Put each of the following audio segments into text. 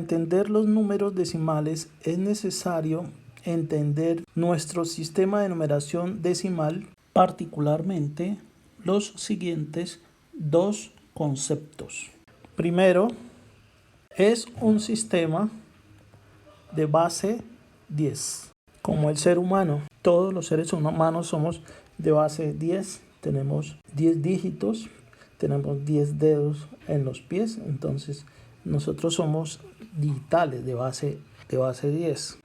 entender los números decimales es necesario entender nuestro sistema de numeración decimal, particularmente los siguientes dos conceptos. Primero, es un sistema de base 10. Como el ser humano, todos los seres humanos somos de base 10. Tenemos 10 dígitos, tenemos 10 dedos en los pies, entonces nosotros somos digitales de base 10.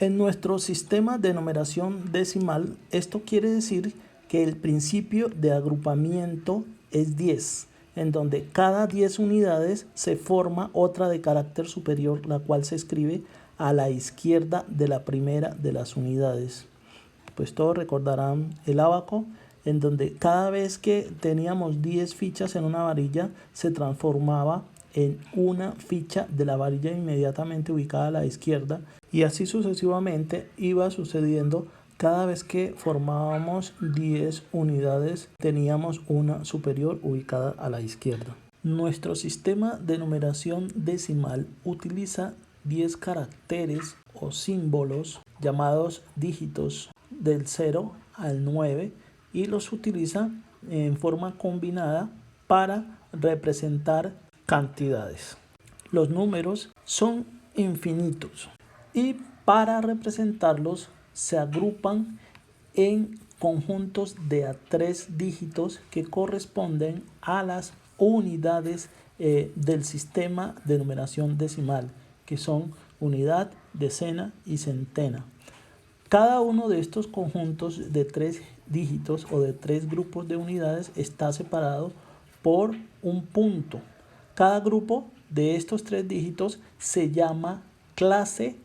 En nuestro sistema de numeración decimal, esto quiere decir que el principio de agrupamiento es 10, en donde cada 10 unidades se forma otra de carácter superior, la cual se escribe a la izquierda de la primera de las unidades. Pues todos recordarán el ábaco, en donde cada vez que teníamos 10 fichas en una varilla, se transformaba en una ficha de la varilla inmediatamente ubicada a la izquierda, y así sucesivamente iba sucediendo. Cada vez que formábamos 10 unidades, teníamos una superior ubicada a la izquierda. Nuestro sistema de numeración decimal utiliza 10 caracteres o símbolos llamados dígitos del 0 al 9 y los utiliza en forma combinada para representar cantidades. Los números son infinitos y para representarlos se agrupan en conjuntos de a 3 dígitos que corresponden a las unidades del sistema de numeración decimal, que son unidad, decena y centena. Cada uno de estos conjuntos de 3 dígitos o de 3 grupos de unidades está separado por un punto. Cada grupo de estos 3 dígitos se llama clase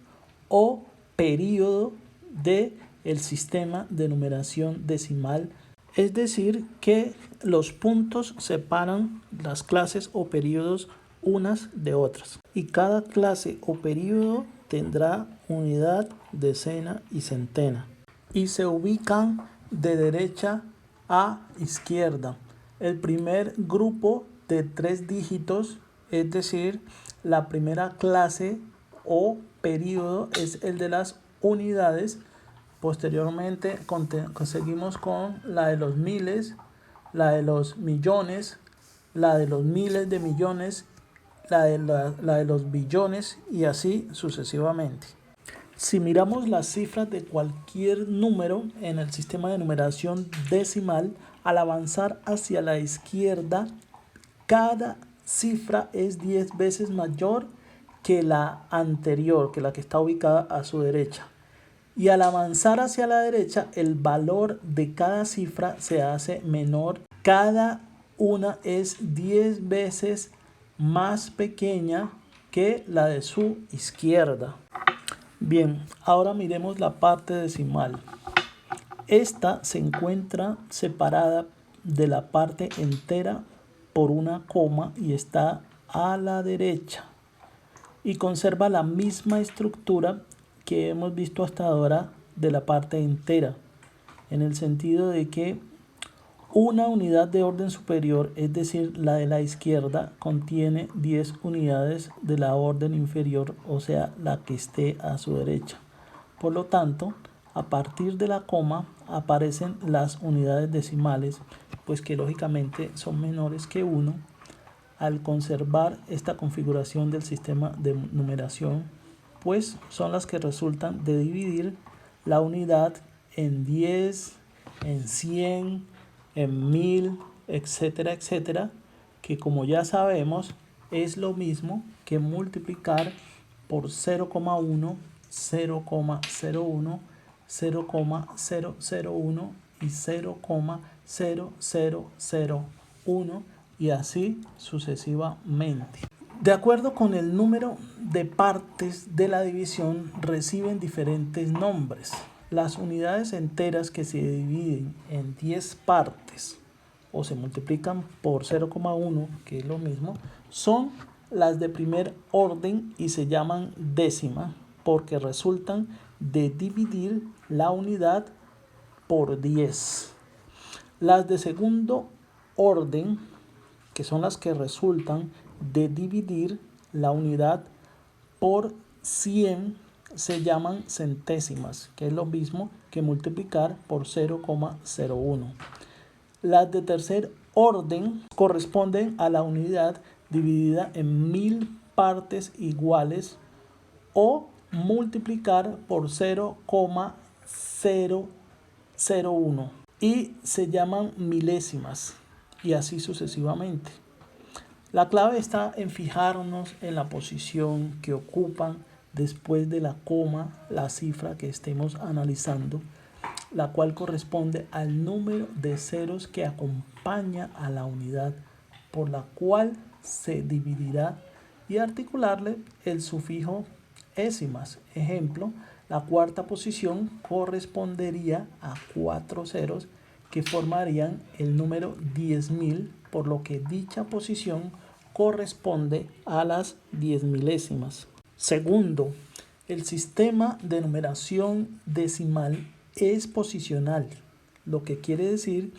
o período del sistema de numeración decimal. Es decir, que los puntos separan las clases o períodos unas de otras. Y cada clase o período tendrá unidad, decena y centena. Y se ubican de derecha a izquierda. El primer grupo de 3 dígitos, es decir, la primera clase o período es el de las unidades. Posteriormente conseguimos con la de los miles, la de los millones, la de los miles de millones, la de los billones y así sucesivamente. Si miramos las cifras de cualquier número en el sistema de numeración decimal, al avanzar hacia la izquierda, cada cifra es 10 veces mayor que la anterior, que la que está ubicada a su derecha. Y al avanzar hacia la derecha, el valor de cada cifra se hace menor. Cada una es 10 veces más pequeña que la de su izquierda. Bien, ahora miremos la parte decimal. Esta se encuentra separada de la parte entera por una coma y está a la derecha. Y conserva la misma estructura que hemos visto hasta ahora de la parte entera, en el sentido de que una unidad de orden superior, es decir, la de la izquierda, contiene 10 unidades de la orden inferior, o sea, la que esté a su derecha. Por lo tanto, a partir de la coma aparecen las unidades decimales, pues que lógicamente son menores que 1. Al conservar esta configuración del sistema de numeración, pues son las que resultan de dividir la unidad en 10, en 100, en 1000, etcétera, etcétera, que como ya sabemos es lo mismo que multiplicar por 0,1, 0,01, 0,001 y 0,0001 y así sucesivamente. De acuerdo con el número de partes de la división, reciben diferentes nombres. Las unidades enteras que se dividen en 10 partes o se multiplican por 0,1, que es lo mismo, son las de primer orden y se llaman décima porque resultan de dividir la unidad por 10. Las de segundo orden, que son las que resultan de dividir la unidad por 100 se llaman centésimas, que es lo mismo que multiplicar por 0,01. Las de tercer orden corresponden a la unidad dividida en 1000 partes iguales o multiplicar por 0,001 y se llaman milésimas y así sucesivamente. La clave está en fijarnos en la posición que ocupan después de la coma la cifra que estemos analizando, la cual corresponde al número de ceros que acompaña a la unidad por la cual se dividirá y articularle el sufijo ésimas. Ejemplo, la cuarta posición correspondería a 4 ceros que formarían el número 10.000, por lo que dicha posición corresponde a las 10 milésimas. Segundo, el sistema de numeración decimal es posicional, lo que quiere decir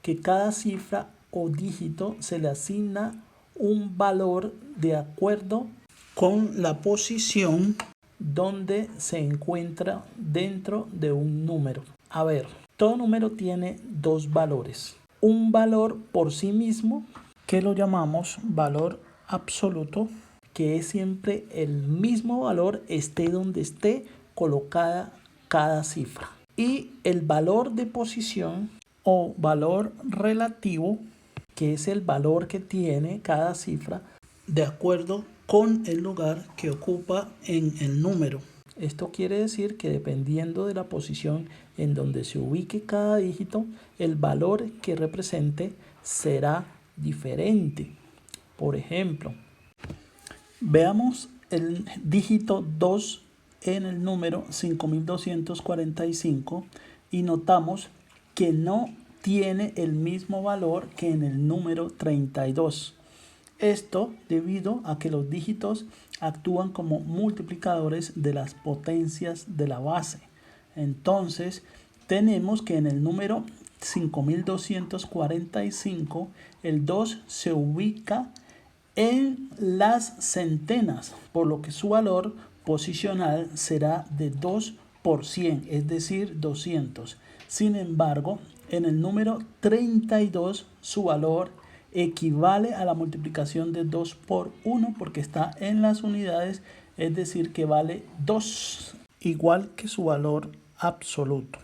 que cada cifra o dígito se le asigna un valor de acuerdo con la posición donde se encuentra dentro de un número. A ver, todo número tiene dos valores. Un valor por sí mismo, que lo llamamos valor absoluto, que es siempre el mismo valor esté donde esté colocada cada cifra. Y el valor de posición o valor relativo, que es el valor que tiene cada cifra de acuerdo con el lugar que ocupa en el número. Esto quiere decir que dependiendo de la posición en donde se ubique cada dígito, el valor que represente será diferente. Por ejemplo, veamos el dígito 2 en el número 5245 y notamos que no tiene el mismo valor que en el número 32. Esto debido a que los dígitos actúan como multiplicadores de las potencias de la base. Entonces, tenemos que en el número 5245 el 2 se ubica en las centenas, por lo que su valor posicional será de 2 por 100, es decir, 200. Sin embargo, en el número 32 su valor equivale a la multiplicación de 2 por 1 porque está en las unidades, es decir, que vale 2, igual que su valor absoluto.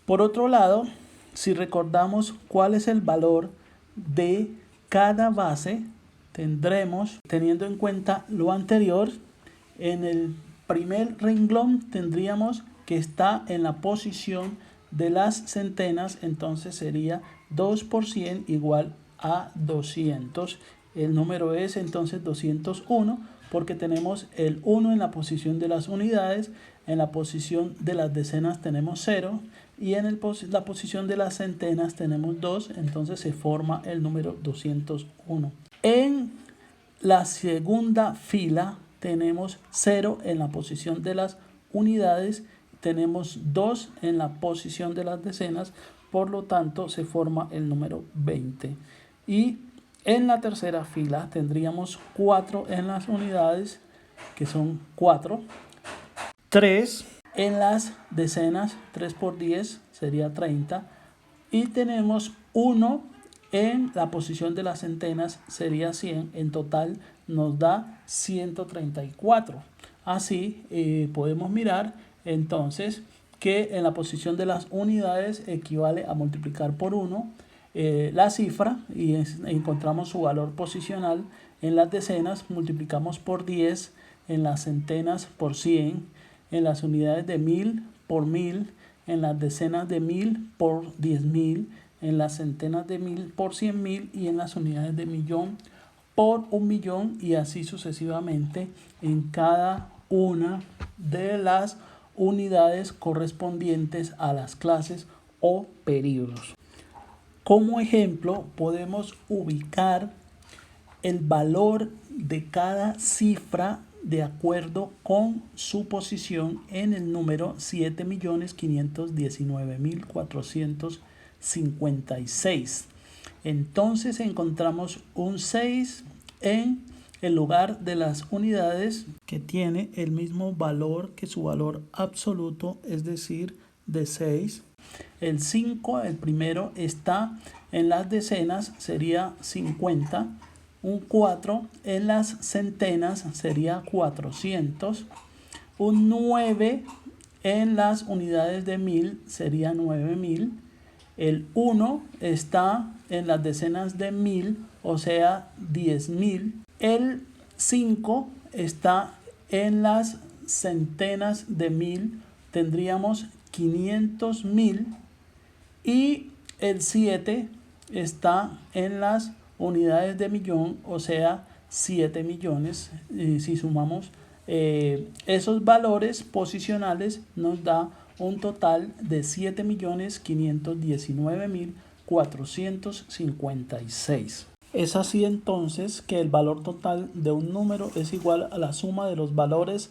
Por otro lado, si recordamos cuál es el valor de cada base, tendremos, teniendo en cuenta lo anterior, en el primer renglón tendríamos que está en la posición de las centenas, entonces sería 2 por 100 igual a 200. El número es entonces 201 porque tenemos el 1 en la posición de las unidades, en la posición de las decenas tenemos 0 y en la posición de las centenas tenemos 2, entonces se forma el número 201. En la segunda fila tenemos 0 en la posición de las unidades, tenemos 2 en la posición de las decenas, por lo tanto se forma el número 20. Y en la tercera fila tendríamos 4 en las unidades, que son 4, 3 en las decenas, 3 por 10 sería 30, y tenemos 1 en la posición de las centenas, sería 100, en total nos da 134. Así podemos mirar entonces que en la posición de las unidades equivale a multiplicar por 1 la cifra y encontramos su valor posicional. En las decenas multiplicamos por 10, en las centenas por 100, en las unidades de 1000 por 1000, en las decenas de 1000 por 10.000, en las centenas de 1000 por 100.000 y en las unidades de millón por 1.000.000 y así sucesivamente en cada una de las unidades correspondientes a las clases o periodos. Como ejemplo, podemos ubicar el valor de cada cifra de acuerdo con su posición en el número 7.519.456. Entonces encontramos un 6 en el lugar de las unidades que tiene el mismo valor que su valor absoluto, es decir, de 6. El 5, el primero, está en las decenas, sería 50. Un 4 en las centenas sería 400. Un 9 en las unidades de 1000 sería 9000. El 1 está en las decenas de 1000, o sea 10.000. El 5 está en las centenas de 1000, tendríamos 500.000. Y el 7 está en las unidades de millón, o sea 7 millones. Y si sumamos esos valores posicionales, nos da un total de 7.519.456. Es así entonces que el valor total de un número es igual a la suma de los valores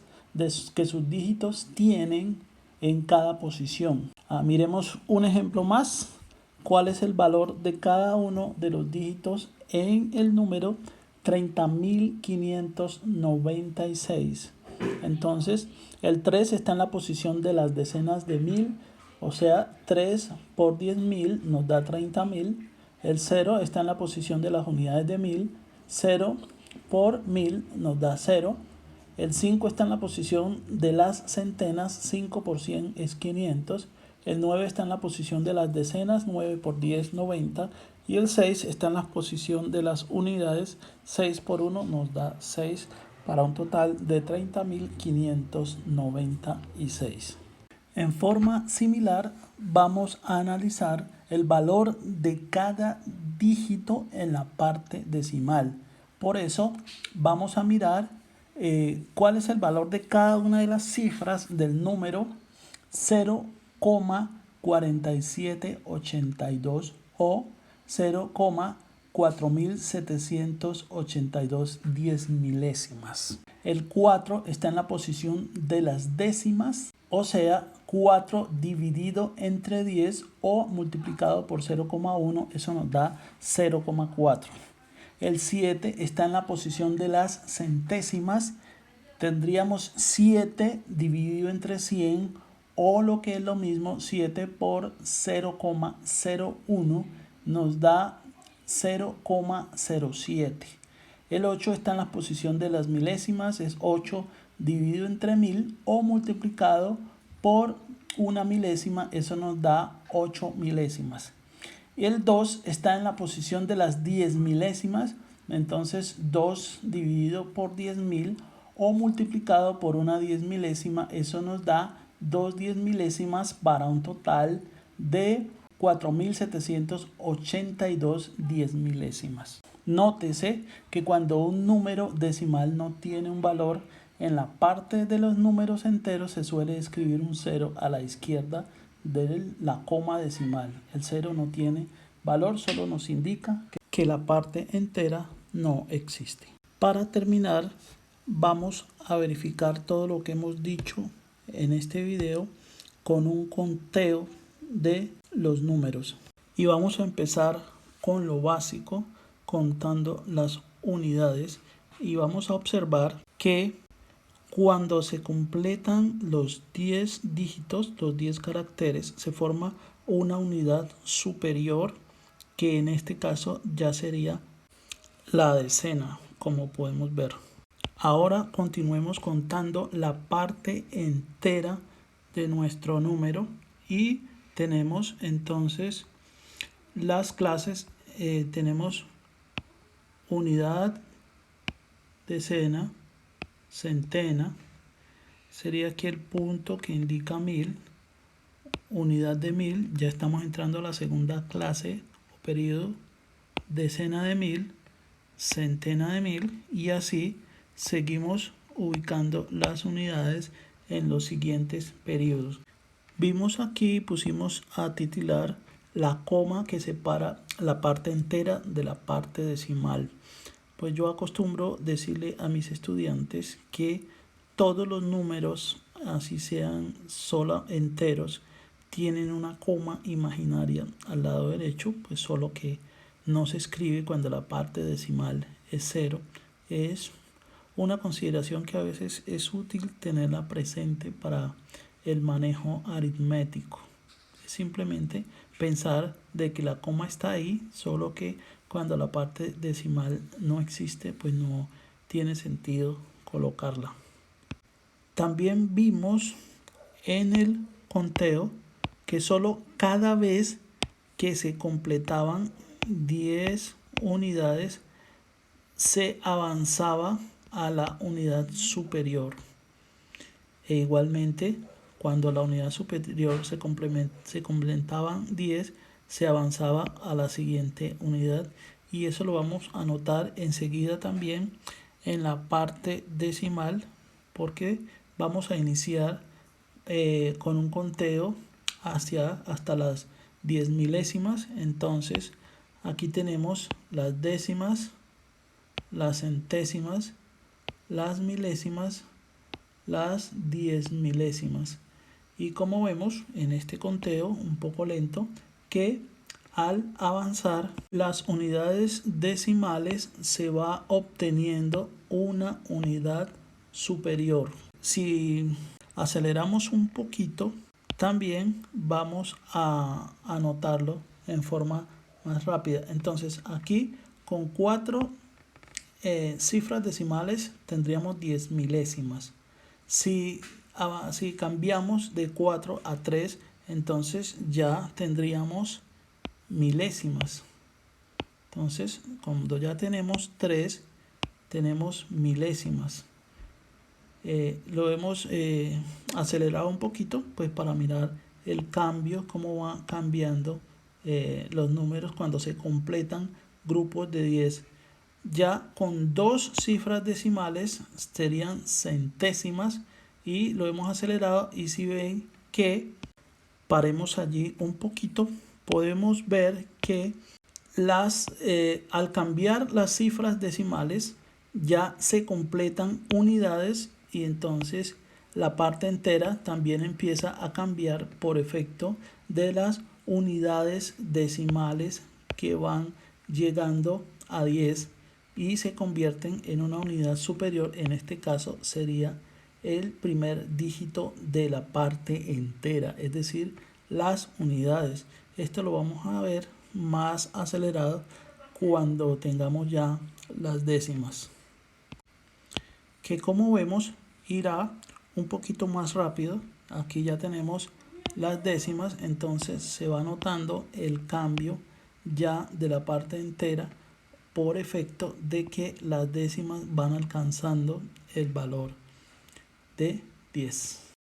que sus dígitos tienen en cada posición. Miremos un ejemplo más. ¿Cuál es el valor de cada uno de los dígitos en el número 30.596? Entonces, el 3 está en la posición de las decenas de 1000, o sea, 3 por 10.000 nos da 30.000. El 0 está en la posición de las unidades de 1000, 0 por 1000 nos da 0. El 5 está en la posición de las centenas, 5 por 100 es 500. El 9 está en la posición de las decenas, 9 por 10, 90. Y el 6 está en la posición de las unidades, 6 por 1 nos da 6, para un total de 30.596. En forma similar, vamos a analizar el valor de cada dígito en la parte decimal. Por eso, vamos a mirar cuál es el valor de cada una de las cifras del número 0,4782 o 0,4782 10 milésimas. El 4 está en la posición de las décimas, o sea, 4 dividido entre 10 o multiplicado por 0,1, eso nos da 0,4. El 7 está en la posición de las centésimas, tendríamos 7 dividido entre 100, o lo que es lo mismo, 7 por 0,01 nos da 0,07. El 8 está en la posición de las milésimas, es 8 dividido entre 1000 o multiplicado por una milésima, eso nos da 8 milésimas. Y el 2 está en la posición de las 10 milésimas, entonces 2 dividido por 10.000 o multiplicado por una 10 milésima, eso nos da 2 10 milésimas para un total de 4.782 10 milésimas. Nótese que cuando un número decimal no tiene un valor, en la parte de los números enteros se suele escribir un 0 a la izquierda de la coma decimal. El 0 no tiene valor, solo nos indica que la parte entera no existe. Para terminar, vamos a verificar todo lo que hemos dicho en este video con un conteo de los números. Y vamos a empezar con lo básico, contando las unidades. Y vamos a observar que cuando se completan los 10 dígitos, los 10 caracteres, se forma una unidad superior, que en este caso ya sería la decena, como podemos ver. Ahora continuemos contando la parte entera de nuestro número y tenemos entonces las clases. Tenemos unidad, decena, centena, sería aquí el punto que indica 1000, unidad de 1000, ya estamos entrando a la segunda clase o periodo, decena de 1000, centena de 1000, y así seguimos ubicando las unidades en los siguientes periodos. Vimos aquí, pusimos a titular la coma que separa la parte entera de la parte decimal. Pues yo acostumbro decirle a mis estudiantes que todos los números, así sean solo enteros, tienen una coma imaginaria al lado derecho, pues solo que no se escribe cuando la parte decimal es 0, es una consideración que a veces es útil tenerla presente para el manejo aritmético. Es simplemente pensar de que la coma está ahí, solo que cuando la parte decimal no existe, pues no tiene sentido colocarla. También vimos en el conteo que solo cada vez que se completaban 10 unidades se avanzaba a la unidad superior. E igualmente, cuando la unidad superior se completaban 10, se avanzaba a la siguiente unidad. Y eso lo vamos a notar enseguida también en la parte decimal, porque vamos a iniciar con un conteo hasta las 10 milésimas. Entonces, aquí tenemos las décimas, las centésimas, las milésimas, las 10 milésimas. Y como vemos en este conteo un poco lento, que al avanzar las unidades decimales se va obteniendo una unidad superior. Si aceleramos un poquito, también vamos a anotarlo en forma más rápida. Entonces aquí con 4 cifras decimales tendríamos 10 milésimas. Si cambiamos de 4 a 3, entonces ya tendríamos milésimas. Entonces, cuando ya tenemos 3, tenemos milésimas. Lo hemos acelerado un poquito, pues para mirar el cambio, cómo va cambiando los números cuando se completan grupos de 10. Ya con 2 cifras decimales serían centésimas, y lo hemos acelerado. Y si ven que paremos allí un poquito, podemos ver que al cambiar las cifras decimales ya se completan unidades, y entonces la parte entera también empieza a cambiar por efecto de las unidades decimales que van llegando a 10 y se convierten en una unidad superior. En este caso sería el primer dígito de la parte entera, es decir, las unidades. Esto lo vamos a ver más acelerado cuando tengamos ya las décimas, que como vemos irá un poquito más rápido. Aquí ya tenemos las décimas, entonces se va notando el cambio ya de la parte entera por efecto de que las décimas van alcanzando el valor de 10.